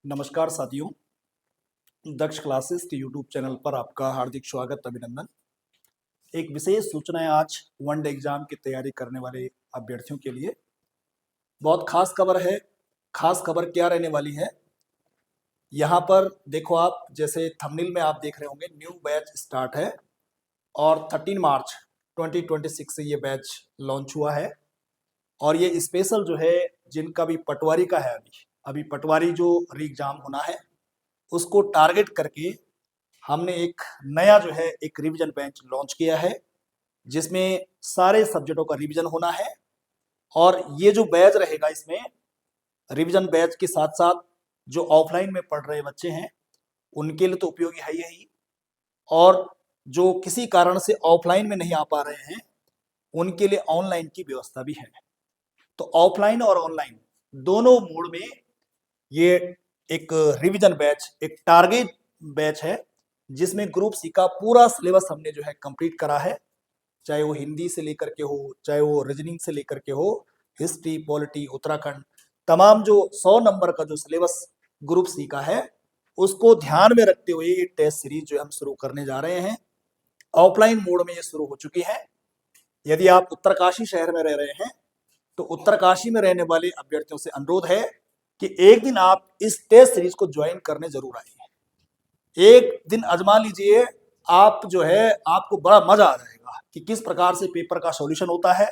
नमस्कार साथियों, दक्ष क्लासेस के यूट्यूब चैनल पर आपका हार्दिक स्वागत अभिनंदन। एक विशेष सूचना है आज वनडे एग्जाम की तैयारी करने वाले अभ्यर्थियों के लिए। बहुत खास खबर है। खास खबर क्या रहने वाली है, यहाँ पर देखो आप, जैसे थंबनेल में आप देख रहे होंगे, न्यू बैच स्टार्ट है और 13 मार्च 2026 से ये बैच लॉन्च हुआ है। और ये स्पेशल जो है, जिनका भी पटवारी का है, अभी पटवारी जो री एग्जाम होना है उसको टारगेट करके हमने एक नया जो है एक रिवीजन बेंच लॉन्च किया है, जिसमें सारे सब्जेक्टों का रिवीजन होना है। और ये जो बैच रहेगा, इसमें रिवीजन बैच के साथ साथ जो ऑफलाइन में पढ़ रहे बच्चे हैं उनके लिए तो उपयोगी है ही, और जो किसी कारण से ऑफलाइन में नहीं आ पा रहे हैं उनके लिए ऑनलाइन की व्यवस्था भी है। तो ऑफलाइन और ऑनलाइन दोनों मोड में ये एक रिवीजन बैच, एक टारगेट बैच है, जिसमें ग्रुप सी का पूरा सिलेबस हमने जो है कंप्लीट करा है। चाहे वो हिंदी से लेकर के हो, चाहे वो रीजनिंग से लेकर के हो, हिस्ट्री, पॉलिटी, उत्तराखंड, तमाम जो 100 नंबर का जो सिलेबस ग्रुप सी का है उसको ध्यान में रखते हुए ये टेस्ट सीरीज जो हम शुरू करने जा रहे हैं। ऑफलाइन मोड में ये शुरू हो चुकी है। यदि आप उत्तरकाशी शहर में रह रहे हैं तो उत्तरकाशी में रहने वाले अभ्यर्थियों से अनुरोध है कि एक दिन आप इस टेस्ट सीरीज को ज्वाइन करने जरूर आइए। एक दिन आजमा लीजिए, आप जो है आपको बड़ा मजा आ जाएगा कि किस प्रकार से पेपर का सॉल्यूशन होता है,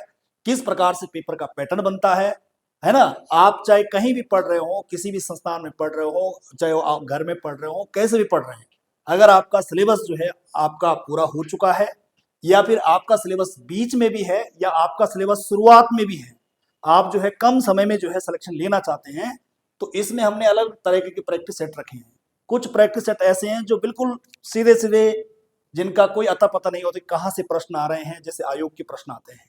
किस प्रकार से पेपर का पैटर्न बनता है ना। आप चाहे कहीं भी पढ़ रहे हो, किसी भी संस्थान में पढ़ रहे हो, चाहे वो आप घर में पढ़ रहे हो, कैसे भी पढ़ रहे हैं, अगर आपका सिलेबस जो है आपका पूरा हो चुका है, या फिर आपका सिलेबस बीच में भी है, या आपका सिलेबस शुरुआत में भी है, आप जो है कम समय में जो है सिलेक्शन लेना चाहते हैं, तो इसमें हमने अलग तरह के प्रैक्टिस सेट रखे हैं। कुछ प्रैक्टिस सेट ऐसे हैं जो बिल्कुल सीधे सीधे, जिनका कोई अता पता नहीं होता कहाँ से प्रश्न आ रहे हैं, जैसे आयोग के प्रश्न आते हैं।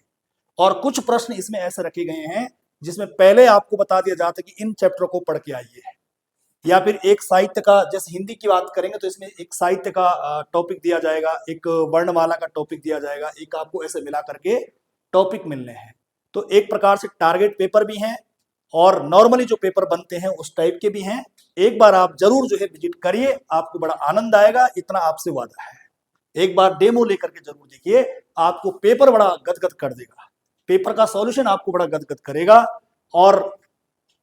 और कुछ प्रश्न इसमें ऐसे रखे गए हैं जिसमें पहले आपको बता दिया जाता है कि इन चैप्टर को पढ़ के आइए। या फिर एक साहित्य का, जैसे हिंदी की बात करेंगे तो इसमें एक साहित्य का टॉपिक दिया जाएगा, एक वर्णमाला का टॉपिक दिया जाएगा, एक आपको ऐसे मिला करके टॉपिक मिलने हैं। तो एक प्रकार से टारगेट पेपर भी हैं और नॉर्मली जो पेपर बनते हैं उस टाइप के भी हैं। एक बार आप जरूर जो है विजिट करिए, आपको बड़ा आनंद आएगा, इतना आपसे वादा है। एक बार डेमो लेकर के जरूर देखिए, आपको पेपर बड़ा गदगद कर देगा, पेपर का सॉल्यूशन आपको बड़ा गदगद करेगा। और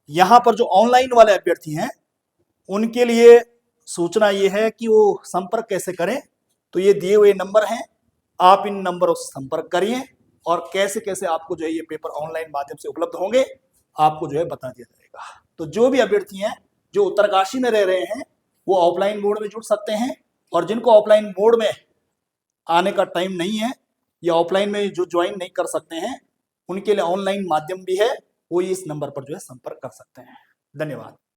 यहाँ पर जो ऑनलाइन वाले अभ्यर्थी हैं उनके लिए सूचना ये है कि वो संपर्क कैसे करें। तो ये दिए हुए नंबर हैं, आप इन नंबरों से संपर्क करिए और कैसे कैसे आपको जो है ये पेपर ऑनलाइन माध्यम से उपलब्ध होंगे आपको जो है बता दिया जाएगा। तो जो भी अभ्यर्थी हैं जो उत्तरकाशी में रह रहे हैं वो ऑफलाइन मोड में जुड़ सकते हैं, और जिनको ऑफलाइन मोड में आने का टाइम नहीं है या ऑफलाइन में जो ज्वाइन नहीं कर सकते हैं उनके लिए ऑनलाइन माध्यम भी है, वो इस नंबर पर जो है संपर्क कर सकते हैं। धन्यवाद।